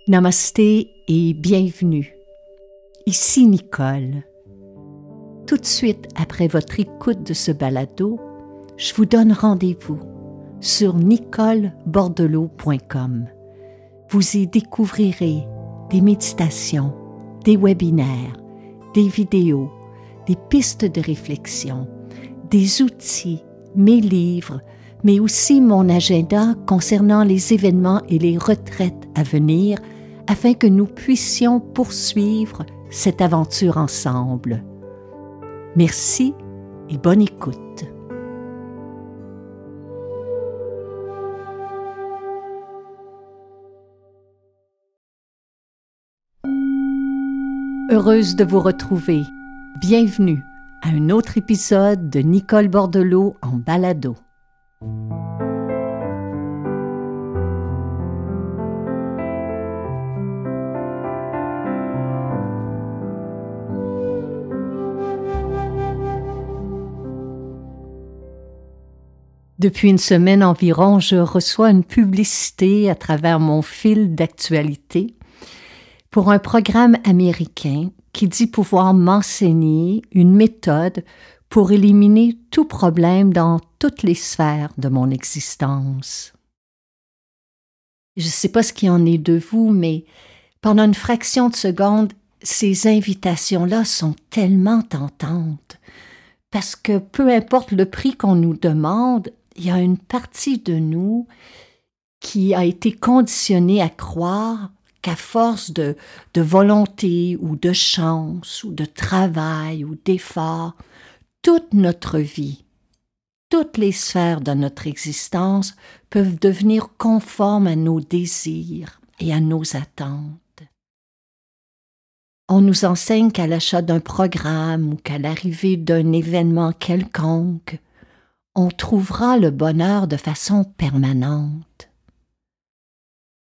Namasté et bienvenue. Ici Nicole. Tout de suite après votre écoute de ce balado, je vous donne rendez-vous sur nicolebordelot.com. Vous y découvrirez des méditations, des webinaires, des vidéos, des pistes de réflexion, des outils, mes livres, mais aussi mon agenda concernant les événements et les retraites à venir afin que nous puissions poursuivre cette aventure ensemble. Merci et bonne écoute. Heureuse de vous retrouver. Bienvenue à un autre épisode de Nicole Bordelot en balado. Depuis une semaine environ, je reçois une publicité à travers mon fil d'actualité pour un programme américain qui dit pouvoir m'enseigner une méthode pour éliminer tout problème dans toutes les sphères de mon existence. Je ne sais pas ce qu'il en est de vous, mais pendant une fraction de seconde, ces invitations-là sont tellement tentantes parce que peu importe le prix qu'on nous demande, il y a une partie de nous qui a été conditionnée à croire qu'à force de volonté ou de chance ou de travail ou d'effort, toute notre vie, toutes les sphères de notre existence peuvent devenir conformes à nos désirs et à nos attentes. On nous enseigne qu'à l'achat d'un programme ou qu'à l'arrivée d'un événement quelconque, on trouvera le bonheur de façon permanente.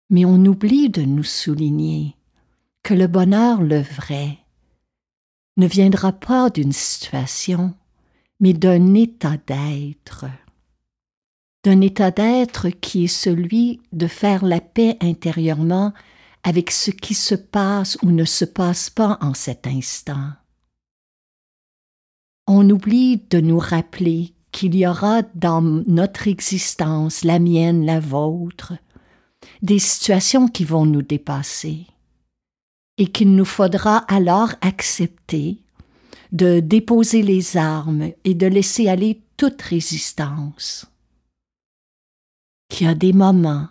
Mais on oublie de nous souligner que le bonheur, le vrai, ne viendra pas d'une situation, mais d'un état d'être. D'un état d'être qui est celui de faire la paix intérieurement avec ce qui se passe ou ne se passe pas en cet instant. On oublie de nous rappeler qu'il y aura dans notre existence, la mienne, la vôtre, des situations qui vont nous dépasser et qu'il nous faudra alors accepter de déposer les armes et de laisser aller toute résistance. Qu'il y a des moments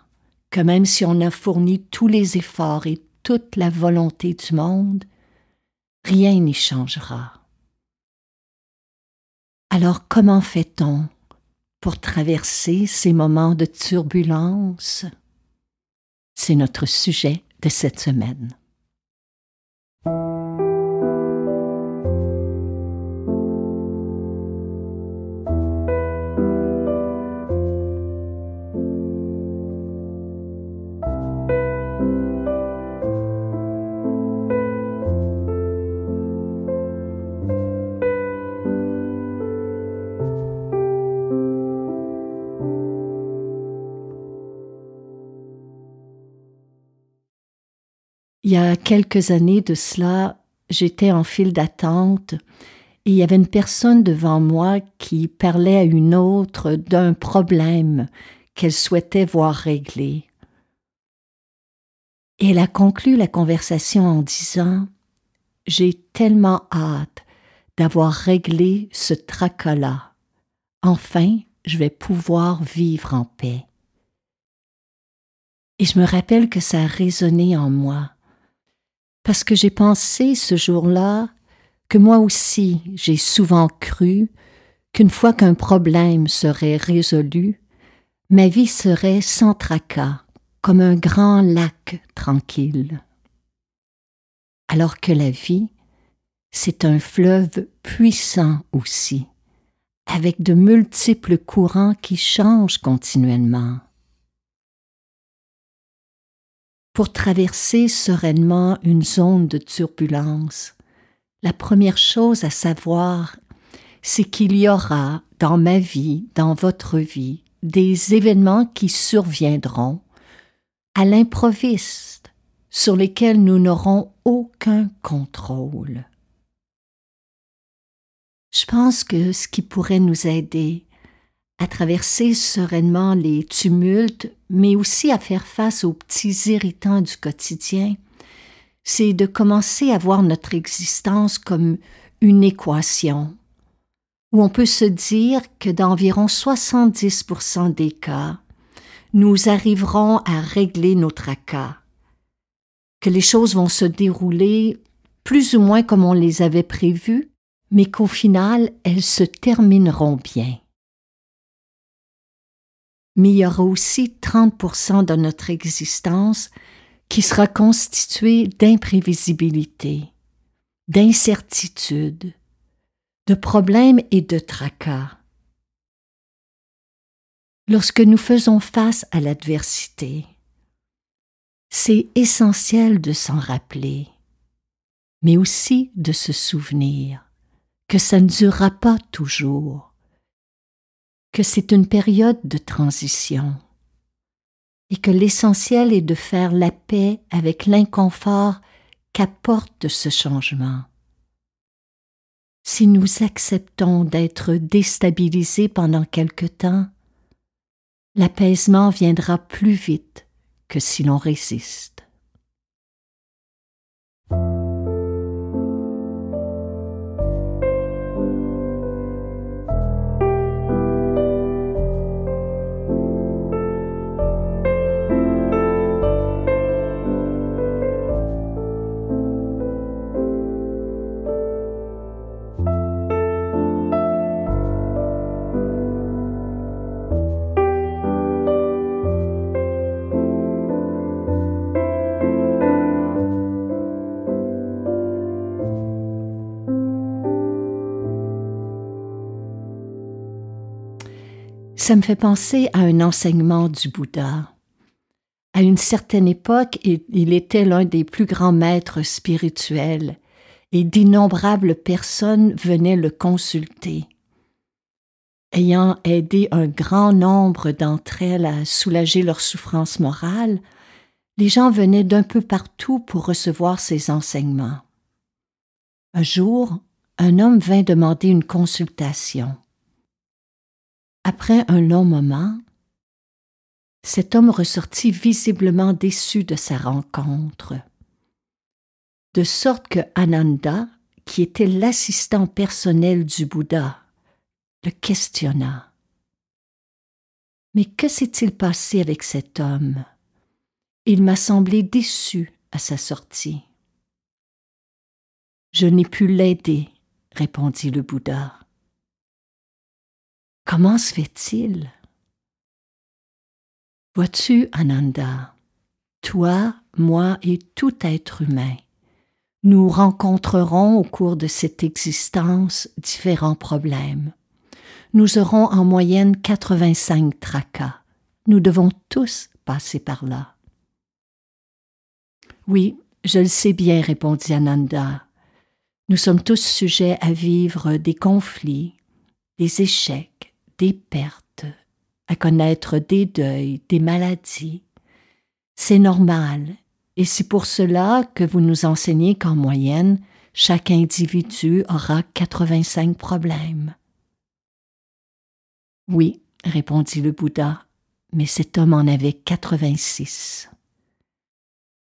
que même si on a fourni tous les efforts et toute la volonté du monde, rien n'y changera. Alors comment fait-on pour traverser ces moments de turbulence? C'est notre sujet de cette semaine. Il y a quelques années de cela, j'étais en file d'attente et il y avait une personne devant moi qui parlait à une autre d'un problème qu'elle souhaitait voir réglé. Et elle a conclu la conversation en disant « J'ai tellement hâte d'avoir réglé ce tracas-là. Enfin, je vais pouvoir vivre en paix. » Et je me rappelle que ça a résonné en moi. Parce que j'ai pensé ce jour-là que moi aussi j'ai souvent cru qu'une fois qu'un problème serait résolu, ma vie serait sans tracas, comme un grand lac tranquille. Alors que la vie, c'est un fleuve puissant aussi, avec de multiples courants qui changent continuellement. Pour traverser sereinement une zone de turbulence, la première chose à savoir, c'est qu'il y aura dans ma vie, dans votre vie, des événements qui surviendront à l'improviste, sur lesquels nous n'aurons aucun contrôle. Je pense que ce qui pourrait nous aider à traverser sereinement les tumultes, mais aussi à faire face aux petits irritants du quotidien, c'est de commencer à voir notre existence comme une équation, où on peut se dire que dans environ 70% des cas, nous arriverons à régler nos tracas, que les choses vont se dérouler plus ou moins comme on les avait prévues, mais qu'au final, elles se termineront bien. Mais il y aura aussi 30% de notre existence qui sera constituée d'imprévisibilité, d'incertitude, de problèmes et de tracas. Lorsque nous faisons face à l'adversité, c'est essentiel de s'en rappeler, mais aussi de se souvenir que ça ne durera pas toujours, que c'est une période de transition et que l'essentiel est de faire la paix avec l'inconfort qu'apporte ce changement. Si nous acceptons d'être déstabilisés pendant quelque temps, l'apaisement viendra plus vite que si l'on résiste. Ça me fait penser à un enseignement du Bouddha. À une certaine époque, il était l'un des plus grands maîtres spirituels et d'innombrables personnes venaient le consulter. Ayant aidé un grand nombre d'entre elles à soulager leur souffrance morale, les gens venaient d'un peu partout pour recevoir ses enseignements. Un jour, un homme vint demander une consultation. Après un long moment, cet homme ressortit visiblement déçu de sa rencontre, de sorte que Ananda, qui était l'assistant personnel du Bouddha, le questionna. « Mais que s'est-il passé avec cet homme? Il m'a semblé déçu à sa sortie. »« Je n'ai pu l'aider, » répondit le Bouddha. « Comment se fait-il? » Vois-tu, Ananda, toi, moi et tout être humain, nous rencontrerons au cours de cette existence différents problèmes. Nous aurons en moyenne 85 tracas. Nous devons tous passer par là. Oui, je le sais bien, répondit Ananda. Nous sommes tous sujets à vivre des conflits, des échecs, des pertes, à connaître des deuils, des maladies. C'est normal, et c'est pour cela que vous nous enseignez qu'en moyenne, chaque individu aura 85 problèmes. Oui, répondit le Bouddha, mais cet homme en avait 86.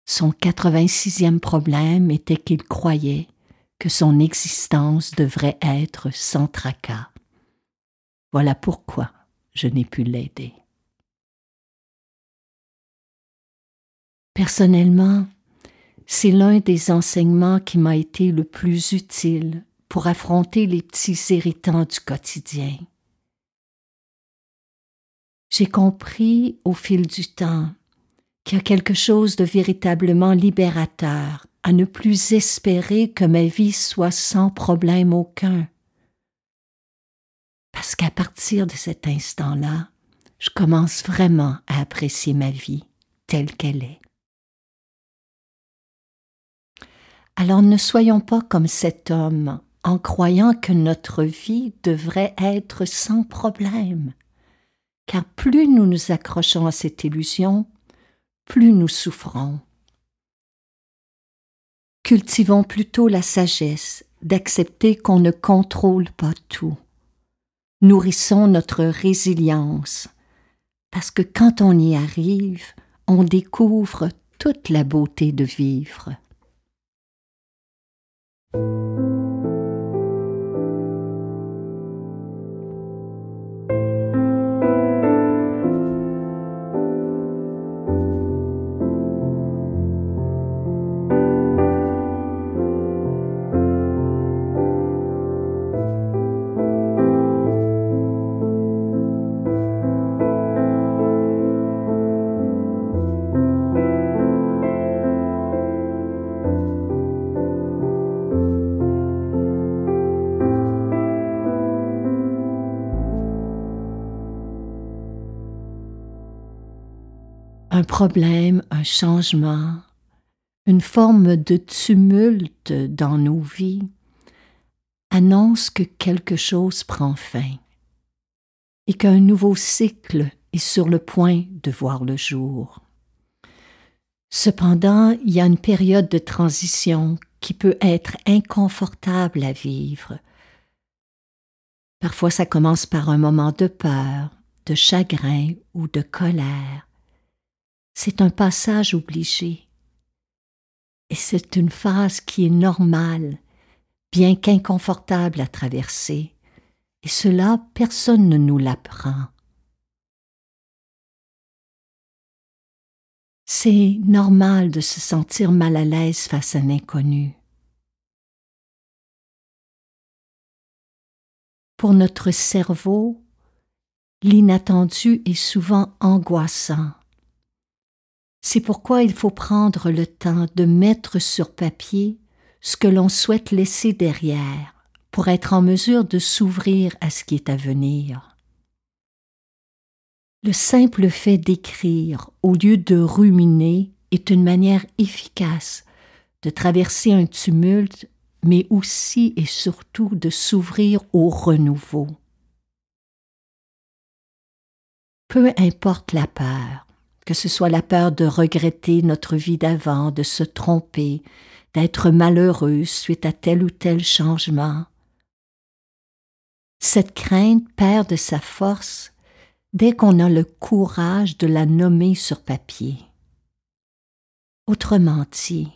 Son 86e problème était qu'il croyait que son existence devrait être sans tracas. Voilà pourquoi je n'ai pu l'aider. Personnellement, c'est l'un des enseignements qui m'a été le plus utile pour affronter les petits irritants du quotidien. J'ai compris au fil du temps qu'il y a quelque chose de véritablement libérateur à ne plus espérer que ma vie soit sans problème aucun. Parce qu'à partir de cet instant-là, je commence vraiment à apprécier ma vie telle qu'elle est. Alors ne soyons pas comme cet homme en croyant que notre vie devrait être sans problème, car plus nous nous accrochons à cette illusion, plus nous souffrons. Cultivons plutôt la sagesse d'accepter qu'on ne contrôle pas tout. Nourrissons notre résilience, parce que quand on y arrive, on découvre toute la beauté de vivre. Un problème, un changement, une forme de tumulte dans nos vies annonce que quelque chose prend fin et qu'un nouveau cycle est sur le point de voir le jour. Cependant, il y a une période de transition qui peut être inconfortable à vivre. Parfois, ça commence par un moment de peur, de chagrin ou de colère. C'est un passage obligé. Et c'est une phase qui est normale, bien qu'inconfortable à traverser. Et cela, personne ne nous l'apprend. C'est normal de se sentir mal à l'aise face à l'inconnu. Pour notre cerveau, l'inattendu est souvent angoissant. C'est pourquoi il faut prendre le temps de mettre sur papier ce que l'on souhaite laisser derrière pour être en mesure de s'ouvrir à ce qui est à venir. Le simple fait d'écrire au lieu de ruminer est une manière efficace de traverser un tumulte, mais aussi et surtout de s'ouvrir au renouveau. Peu importe la peur, que ce soit la peur de regretter notre vie d'avant, de se tromper, d'être malheureux suite à tel ou tel changement. Cette crainte perd de sa force dès qu'on a le courage de la nommer sur papier. Autrement dit,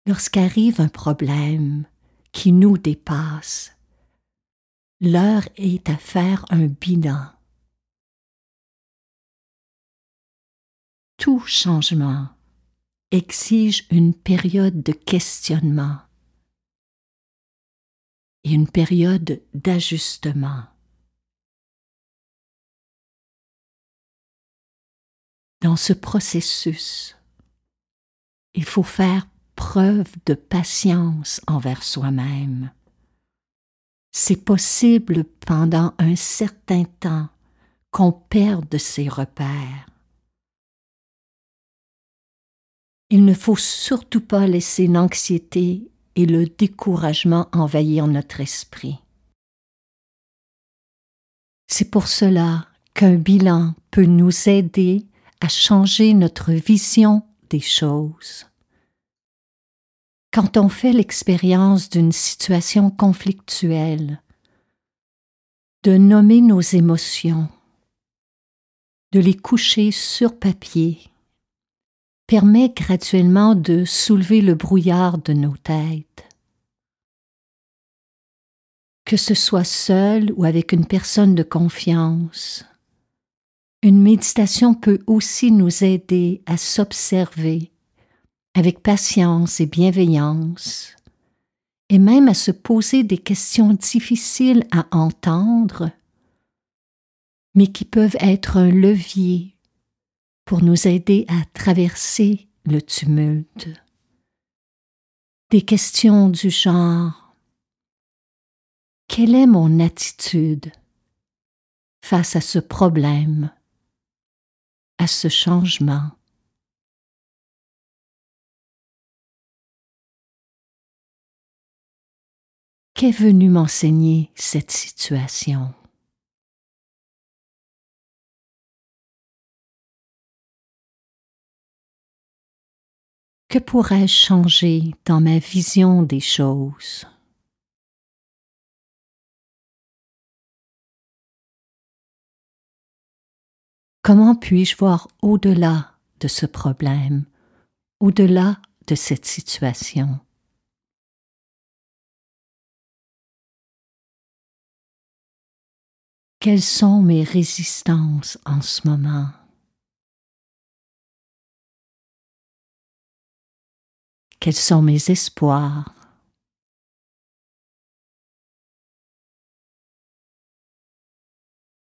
lorsqu'arrive un problème qui nous dépasse, l'heure est à faire un bilan. Tout changement exige une période de questionnement et une période d'ajustement. Dans ce processus, il faut faire preuve de patience envers soi-même. C'est possible pendant un certain temps qu'on perde ses repères. Il ne faut surtout pas laisser l'anxiété et le découragement envahir notre esprit. C'est pour cela qu'un bilan peut nous aider à changer notre vision des choses. Quand on fait l'expérience d'une situation conflictuelle, de nommer nos émotions, de les coucher sur papier, permet graduellement de soulever le brouillard de nos têtes. Que ce soit seul ou avec une personne de confiance, une méditation peut aussi nous aider à s'observer avec patience et bienveillance, et même à se poser des questions difficiles à entendre, mais qui peuvent être un levier pour nous aider à traverser le tumulte. Des questions du genre: quelle est mon attitude face à ce problème, à ce changement? Qu'est venu m'enseigner cette situation? Que pourrais-je changer dans ma vision des choses? Comment puis-je voir au-delà de ce problème, au-delà de cette situation? Quelles sont mes résistances en ce moment? Quels sont mes espoirs?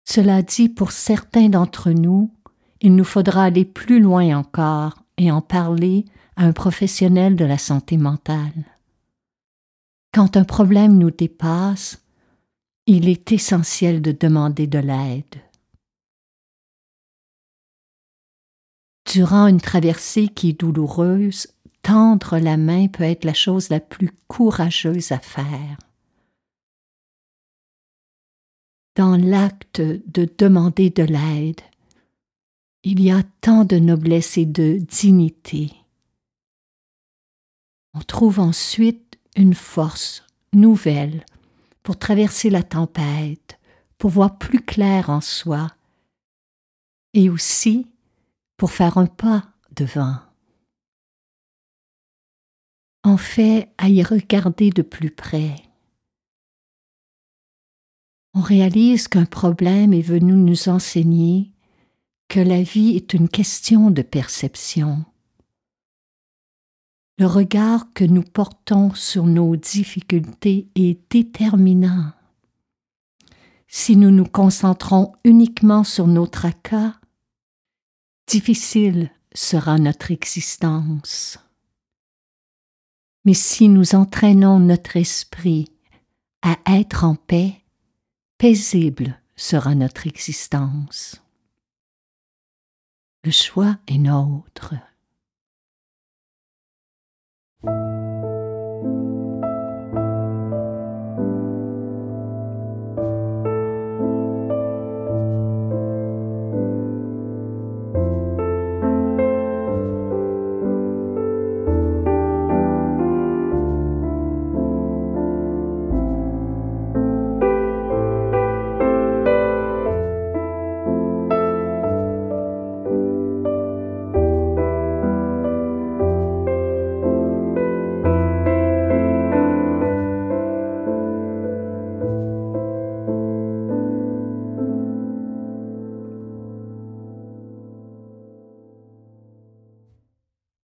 Cela dit, pour certains d'entre nous, il nous faudra aller plus loin encore et en parler à un professionnel de la santé mentale. Quand un problème nous dépasse, il est essentiel de demander de l'aide. Durant une traversée qui est douloureuse, tendre la main peut être la chose la plus courageuse à faire. Dans l'acte de demander de l'aide, il y a tant de noblesse et de dignité. On trouve ensuite une force nouvelle pour traverser la tempête, pour voir plus clair en soi et aussi pour faire un pas devant. En fait, à y regarder de plus près, on réalise qu'un problème est venu nous enseigner que la vie est une question de perception. Le regard que nous portons sur nos difficultés est déterminant. Si nous nous concentrons uniquement sur nos tracas, difficile sera notre existence. Mais si nous entraînons notre esprit à être en paix, paisible sera notre existence. Le choix est nôtre.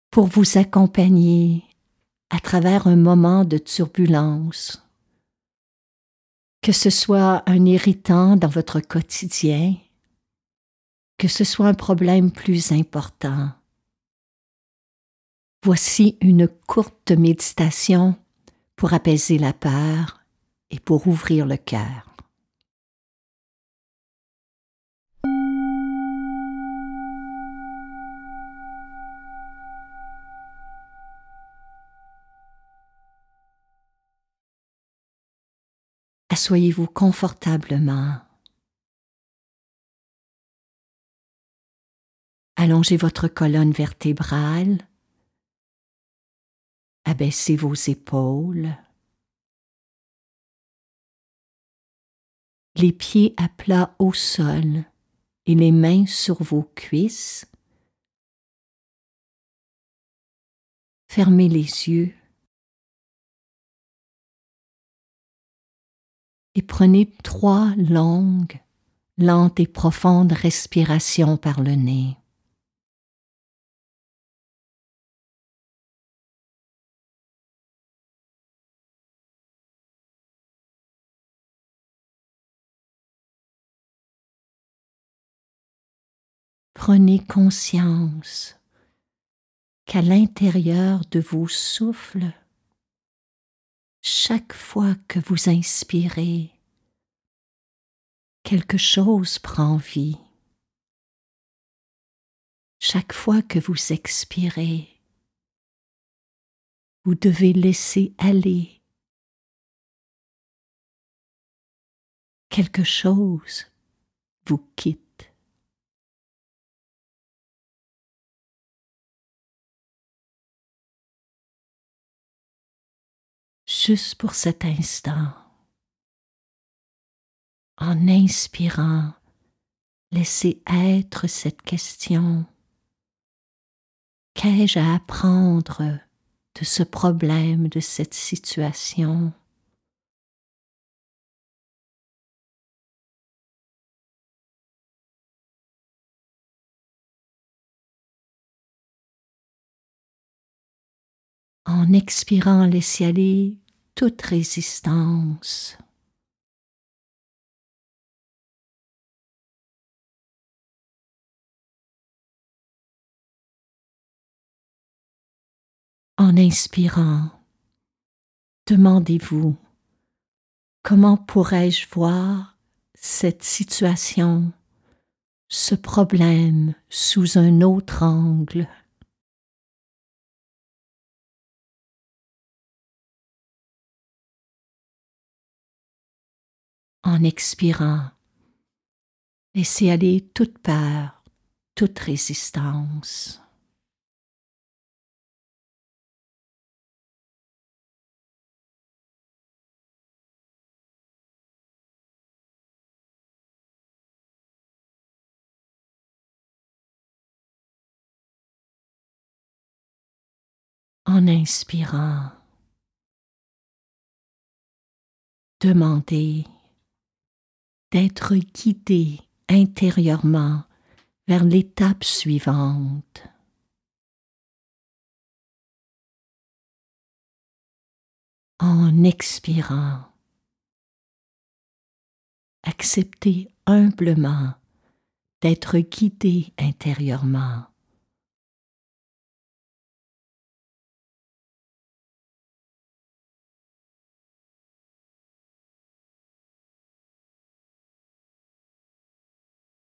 Pour vous accompagner à travers un moment de turbulence, que ce soit un irritant dans votre quotidien, que ce soit un problème plus important. Voici une courte méditation pour apaiser la peur et pour ouvrir le cœur. Asseyez-vous confortablement. Allongez votre colonne vertébrale. Abaissez vos épaules. Les pieds à plat au sol et les mains sur vos cuisses. Fermez les yeux et prenez 3 longues, lentes et profondes respirations par le nez. Prenez conscience qu'à l'intérieur de vos souffles, chaque fois que vous inspirez, quelque chose prend vie. Chaque fois que vous expirez, vous devez laisser aller. Quelque chose vous quitte. juste pour cet instant. En inspirant, laissez être cette question. Qu'ai-je à apprendre de ce problème, de cette situation? En expirant, laissez aller toute résistance. En inspirant, demandez-vous, comment pourrais-je voir cette situation, ce problème sous un autre angle? En expirant, laissez aller toute peur, toute résistance. En inspirant, demandez d'être guidé intérieurement vers l'étape suivante. En expirant, acceptez humblement d'être guidé intérieurement.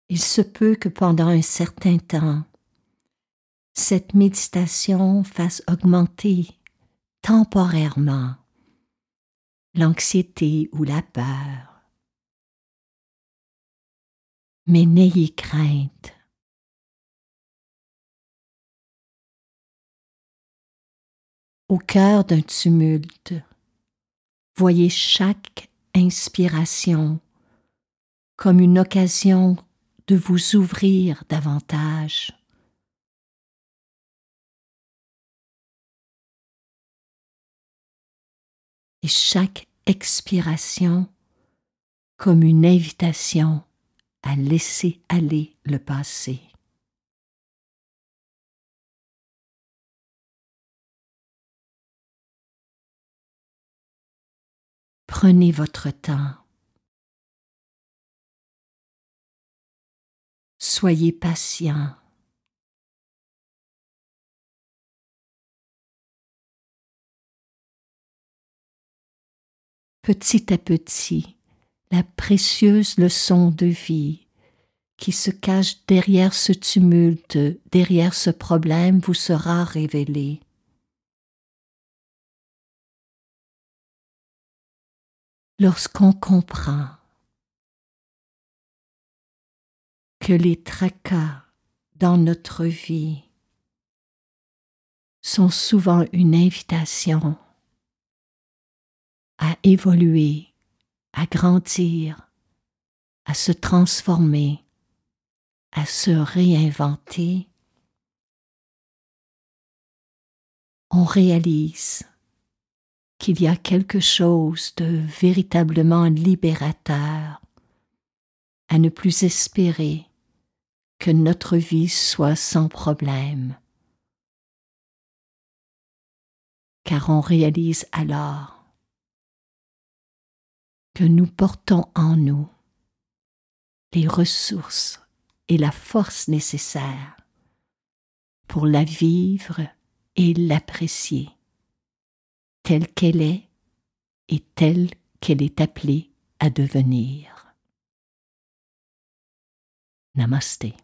Il se peut que pendant un certain temps, cette méditation fasse augmenter temporairement l'anxiété ou la peur. Mais n'ayez crainte. Au cœur d'un tumulte, voyez chaque inspiration comme une occasion de vous ouvrir davantage. Et chaque expiration comme une invitation à laisser aller le passé. Prenez votre temps. Soyez patient. Petit à petit, la précieuse leçon de vie qui se cache derrière ce tumulte, derrière ce problème, vous sera révélée. Lorsqu'on comprend que les tracas dans notre vie sont souvent une invitation à évoluer, à grandir, à se transformer, à se réinventer, on réalise qu'il y a quelque chose de véritablement libérateur à ne plus espérer que notre vie soit sans problème, car on réalise alors que nous portons en nous les ressources et la force nécessaires pour la vivre et l'apprécier telle qu'elle est et telle qu'elle est appelée à devenir. Namasté.